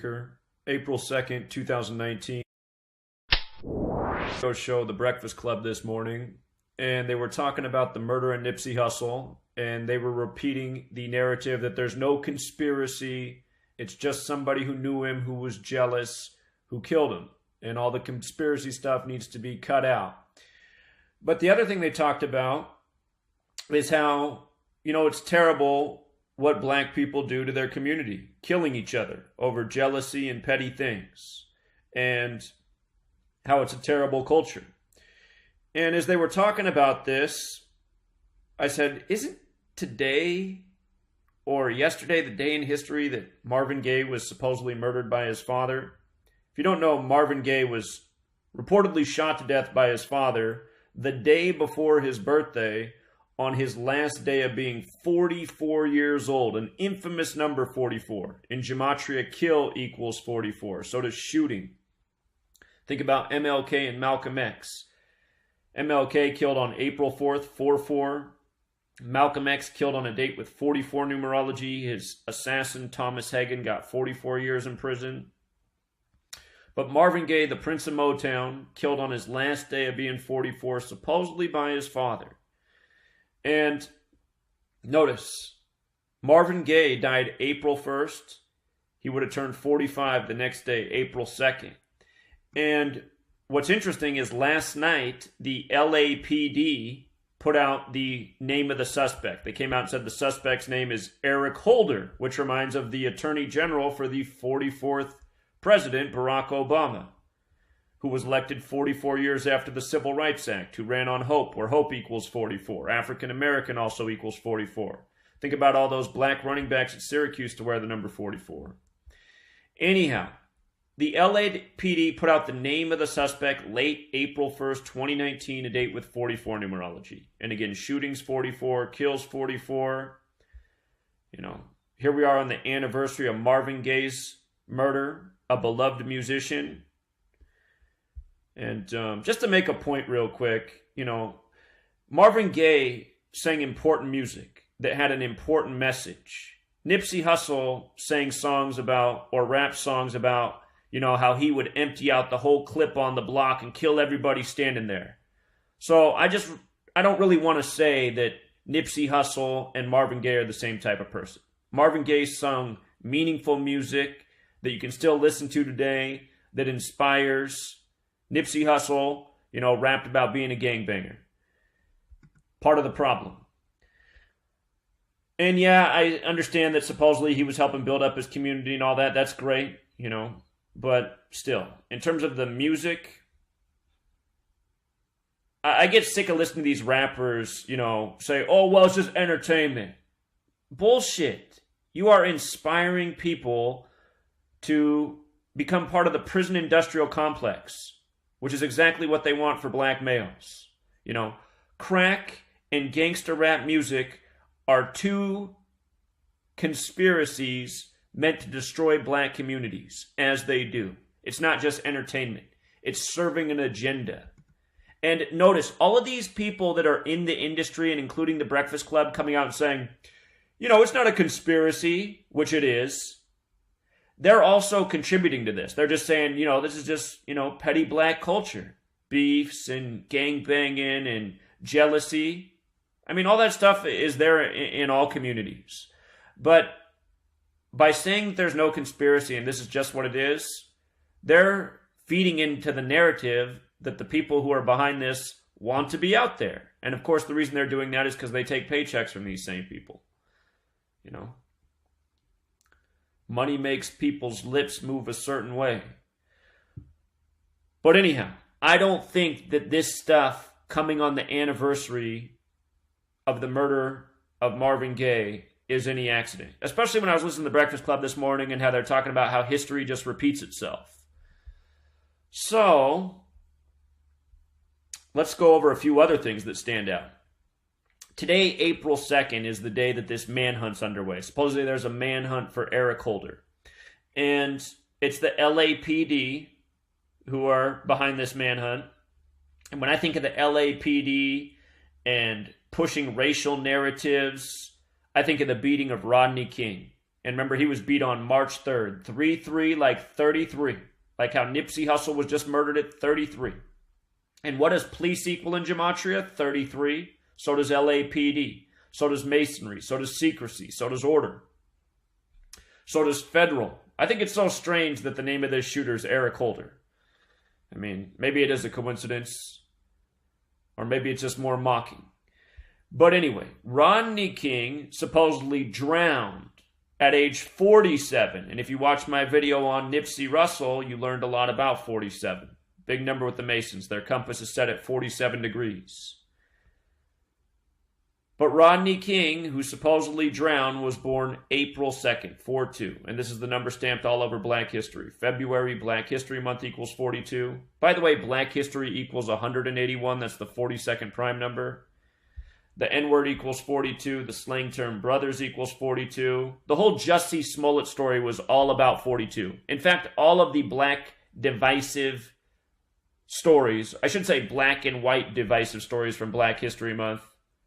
Anchor, April 2nd, 2019. Show The Breakfast Club this morning, and they were talking about the murder of Nipsey Hussle, and they were repeating the narrative that there's no conspiracy, it's just somebody who knew him, who was jealous, who killed him, and all the conspiracy stuff needs to be cut out. But the other thing they talked about is how, it's terrible what black people do to their community, killing each other over jealousy and petty things, and how it's a terrible culture. And as they were talking about this, I said, isn't today or yesterday the day in history that Marvin Gaye was supposedly murdered by his father? If you don't know, Marvin Gaye was reportedly shot to death by his father the day before his birthday, on his last day of being 44 years old, an infamous number 44. In gematria, kill equals 44. So does shooting. Think about MLK and Malcolm X. MLK killed on April 4th, 4-4. Malcolm X killed on a date with 44 numerology. His assassin, Thomas Hagen, got 44 years in prison. But Marvin Gaye, the Prince of Motown, killed on his last day of being 44, supposedly by his father. And notice, Marvin Gaye died April 1st. He would have turned 45 the next day, April 2nd. And what's interesting is last night, the LAPD put out the name of the suspect. They came out and said the suspect's name is Eric Holder, which reminds of the Attorney General for the 44th President, Barack Obama, who was elected 44 years after the Civil Rights Act, who ran on hope, where hope equals 44. African American also equals 44. Think about all those black running backs at Syracuse to wear the number 44. Anyhow, the LAPD put out the name of the suspect late April 1st, 2019, a date with 44 numerology. And again, shootings 44, kills 44. Here we are on the anniversary of Marvin Gaye's murder, a beloved musician. And just to make a point real quick, Marvin Gaye sang important music that had an important message. Nipsey Hussle sang songs about, or rap songs about, how he would empty out the whole clip on the block and kill everybody standing there. So I don't really want to say that Nipsey Hussle and Marvin Gaye are the same type of person. Marvin Gaye sung meaningful music that you can still listen to today, that inspires. Nipsey Hussle, rapped about being a gangbanger. Part of the problem. And yeah, I understand that supposedly he was helping build up his community and all that. That's great, But still, in terms of the music, I get sick of listening to these rappers, say, oh, well, it's just entertainment. Bullshit. You are inspiring people to become part of the prison industrial complex, which is exactly what they want for black males. Crack and gangster rap music are two conspiracies meant to destroy black communities, as they do. It's not just entertainment. It's serving an agenda. And notice, all of these people that are in the industry, and including the Breakfast Club, coming out and saying, it's not a conspiracy, which it is. They're also contributing to this. They're just saying, this is just, petty black culture. Beefs and gangbanging and jealousy. I mean, all that stuff is there in all communities. But by saying that there's no conspiracy and this is just what it is, they're feeding into the narrative that the people who are behind this want to be out there. And of course, the reason they're doing that is because they take paychecks from these same people. Money makes people's lips move a certain way. But anyhow, I don't think that this stuff coming on the anniversary of the murder of Marvin Gaye is any accident. Especially when I was listening to the Breakfast Club this morning and how they're talking about how history just repeats itself. So, let's go over a few other things that stand out. Today, April 2nd, is the day that this manhunt's underway. Supposedly there's a manhunt for Eric Holder. And it's the LAPD who are behind this manhunt. And when I think of the LAPD and pushing racial narratives, I think of the beating of Rodney King. And remember, he was beat on March 3rd. 3-3, like 33. Like how Nipsey Hussle was just murdered at 33. And what does police equal in gematria? 33. So does LAPD. So does masonry. So does secrecy. So does order. So does federal. I think it's so strange that the name of this shooter is Eric Holder. I mean, maybe it is a coincidence. Or maybe it's just more mocking. But anyway, Rodney King supposedly drowned at age 47. And if you watched my video on Nipsey Hussle, you learned a lot about 47. Big number with the Masons. Their compass is set at 47 degrees. But Rodney King, who supposedly drowned, was born April 2nd, 4-2. And this is the number stamped all over Black History. February, Black History Month equals 42. By the way, Black History equals 181. That's the 42nd prime number. The N-word equals 42. The slang term brothers equals 42. The whole Jussie Smollett story was all about 42. In fact, all of the black divisive stories, I should say black and white divisive stories from Black History Month,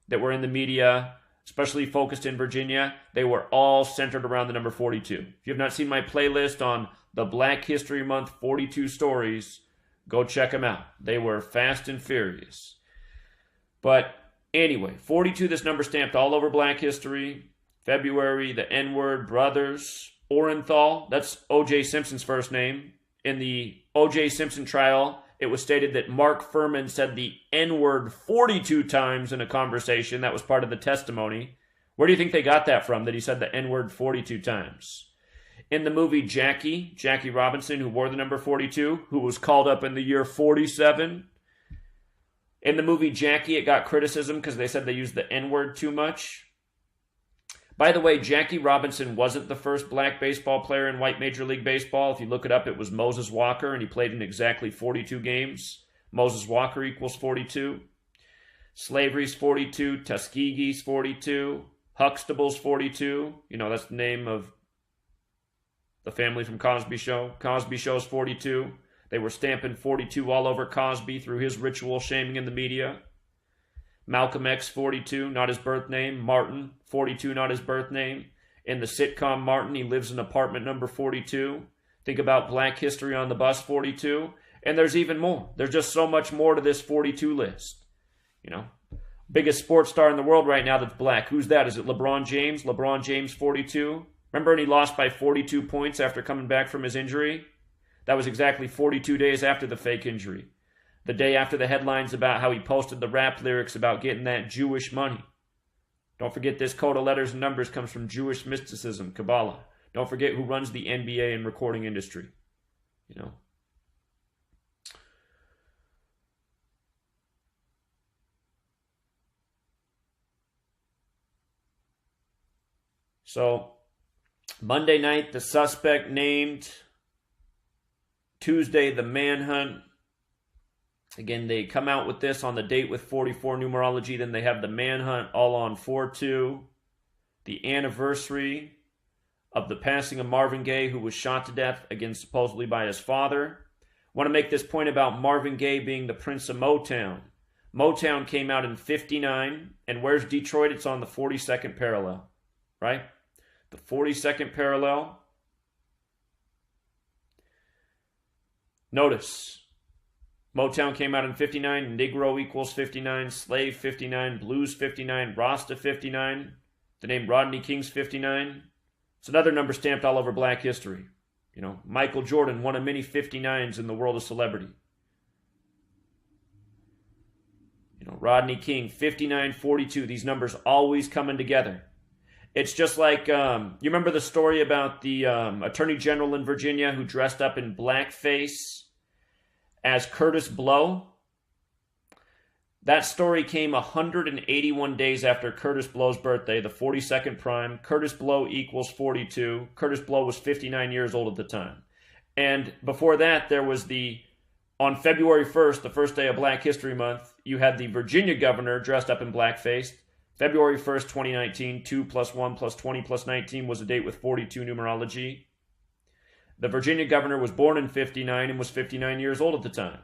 that were in the media, especially focused in Virginia, they were all centered around the number 42. If you have not seen my playlist on the Black History Month 42 stories, go check them out. They were fast and furious. But anyway, 42, this number stamped all over Black History. February, the N-word, brothers. Orenthal, that's O.J. Simpson's first name. In the O.J. Simpson trial, it was stated that Mark Fuhrman said the N-word 42 times in a conversation. That was part of the testimony. Where do you think they got that from, that he said the N-word 42 times? In the movie Jackie Robinson, who wore the number 42, who was called up in the year 47. In the movie Jackie, it got criticism because they said they used the N-word too much. By the way, Jackie Robinson wasn't the first black baseball player in white Major League Baseball. If you look it up, it was Moses Walker, and he played in exactly 42 games. Moses Walker equals 42. Slavery's 42. Tuskegee's 42. Huxtable's 42. You know, that's the name of the family from Cosby Show. Cosby Show's 42. They were stamping 42 all over Cosby through his ritual shaming in the media. Malcolm X, 42, not his birth name. Martin, 42, not his birth name. In the sitcom Martin, he lives in apartment number 42. Think about Black History on the Bus, 42. And there's even more. There's just so much more to this 42 list. You know, biggest sports star in the world right now that's black. Who's that? Is it LeBron James? LeBron James, 42. Remember when he lost by 42 points after coming back from his injury? That was exactly 42 days after the fake injury. The day after the headlines about how he posted the rap lyrics about getting that Jewish money. Don't forget this code of letters and numbers comes from Jewish mysticism, Kabbalah. Don't forget who runs the NBA and recording industry. You know. So, Monday night, the suspect named. Tuesday, the manhunt. Again, they come out with this on the date with 44 numerology. Then they have the manhunt all on 4-2. The anniversary of the passing of Marvin Gaye, who was shot to death, again, supposedly by his father. I want to make this point about Marvin Gaye being the Prince of Motown. Motown came out in 59. And where's Detroit? It's on the 42nd parallel, right? The 42nd parallel. Notice. Motown came out in 59, Negro equals 59, Slave 59, Blues 59, Rasta 59, the name Rodney King's 59. It's another number stamped all over Black History. You know, Michael Jordan, one of many 59s in the world of celebrity. You know, Rodney King, 59, 42, these numbers always coming together. It's just like, you remember the story about the Attorney General in Virginia who dressed up in blackface as Curtis Blow? That story came 181 days after Curtis Blow's birthday, the 42nd prime. Curtis Blow equals 42. Curtis Blow was 59 years old at the time. And before that, there was on February 1st, the first day of Black History Month, you had the Virginia governor dressed up in blackface. February 1st, 2019, 2 plus 1 plus 20 plus 19 was a date with 42 numerology. The Virginia governor was born in 59 and was 59 years old at the time.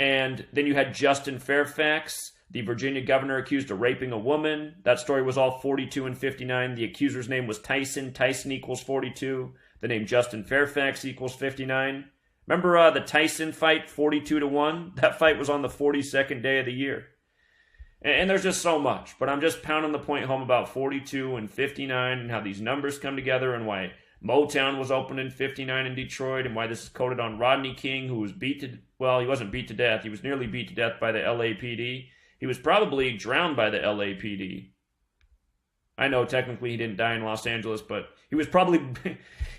And then you had Justin Fairfax, The Virginia governor accused of raping a woman. That story was all 42 and 59. The accuser's name was Tyson. Tyson equals 42. The name Justin Fairfax equals 59. Remember the Tyson fight, 42-1? That fight was on the 42nd day of the year. And there's just so much. But I'm just pounding the point home about 42 and 59 and how these numbers come together and why Motown was opened in 59 in Detroit and why this is coded on Rodney King, who was beat to, well, he wasn't beat to death. He was nearly beat to death by the LAPD. He was probably drowned by the LAPD. I know technically he didn't die in Los Angeles, but he was probably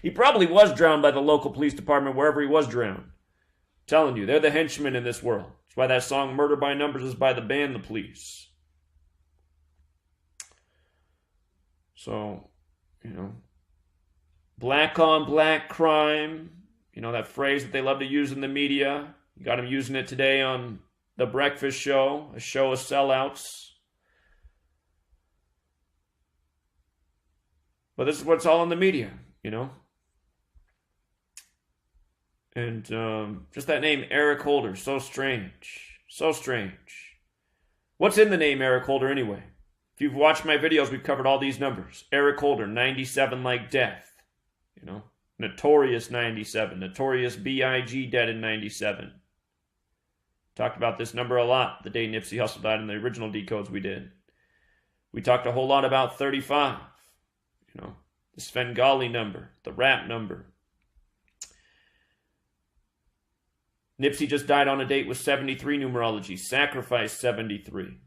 he probably was drowned by the local police department wherever he was drowned. I'm telling you, they're the henchmen in this world. That's why that song Murder by Numbers is by the band The Police. So, you know, black on black crime, you know, that phrase that they love to use in the media. You got them using it today on The Breakfast Show, a show of sellouts. But this is what's all in the media, you know. And just that name, Eric Holder, so strange. So strange. What's in the name Eric Holder anyway? If you've watched my videos, we've covered all these numbers. Eric Holder, 97 like death. You know, Notorious 97. Notorious B.I.G. dead in 97. Talked about this number a lot the day Nipsey Hussle died in the original decodes we did. We talked a whole lot about 35. You know, the Svengali number, the rap number. Nipsey just died on a date with 73 numerology. Sacrifice 73.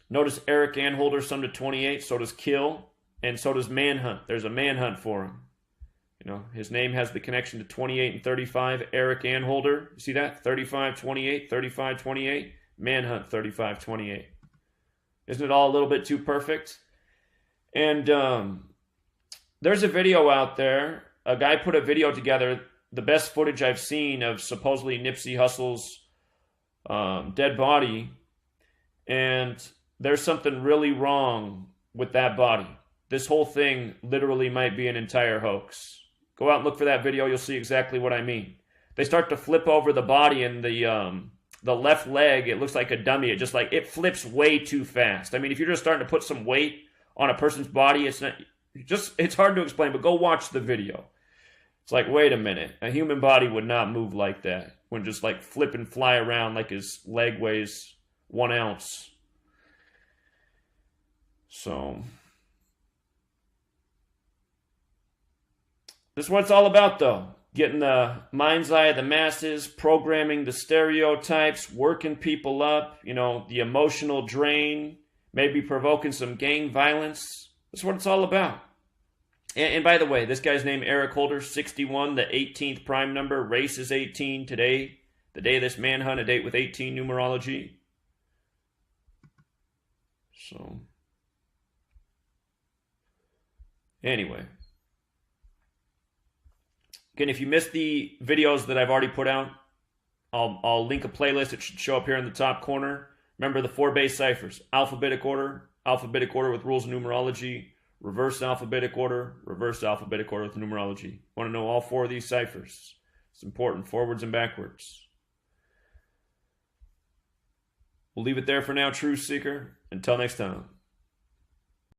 Notice Eric Anholder summed to 28. So does Kill. And so does Manhunt. There's a Manhunt for him. You know, his name has the connection to 28 and 35. Eric Anholder. You see that? 35, 28, 35, 28. Manhunt 35, 28. Isn't it all a little bit too perfect? And there's a video out there. A guy put a video together, the best footage I've seen of supposedly Nipsey Hussle's dead body. And there's something really wrong with that body. This whole thing literally might be an entire hoax. Go out and look for that video. You'll see exactly what I mean. They start to flip over the body and the left leg. It looks like a dummy. It flips way too fast. I mean, if you're just starting to put some weight on a person's body, it's hard to explain, but go watch the video. It's like, wait a minute. A human body would not move like that. Wouldn't just like flip and fly around like his leg weighs 1 ounce. So this is what it's all about, though. Getting the mind's eye of the masses, programming the stereotypes, working people up, you know, the emotional drain, maybe provoking some gang violence. That's what it's all about. And by the way, this guy's name, Eric Holder, 61, the 18th prime number. Race is 18 today. The day of this manhunt, a date with 18 numerology. So, anyway. Again, if you missed the videos that I've already put out, I'll link a playlist. It should show up here in the top corner. Remember the 4 base ciphers. Alphabetic order with rules of numerology, reverse alphabetic order with numerology. Want to know all 4 of these ciphers. It's important, forwards and backwards. We'll leave it there for now, Truth Seeker. Until next time.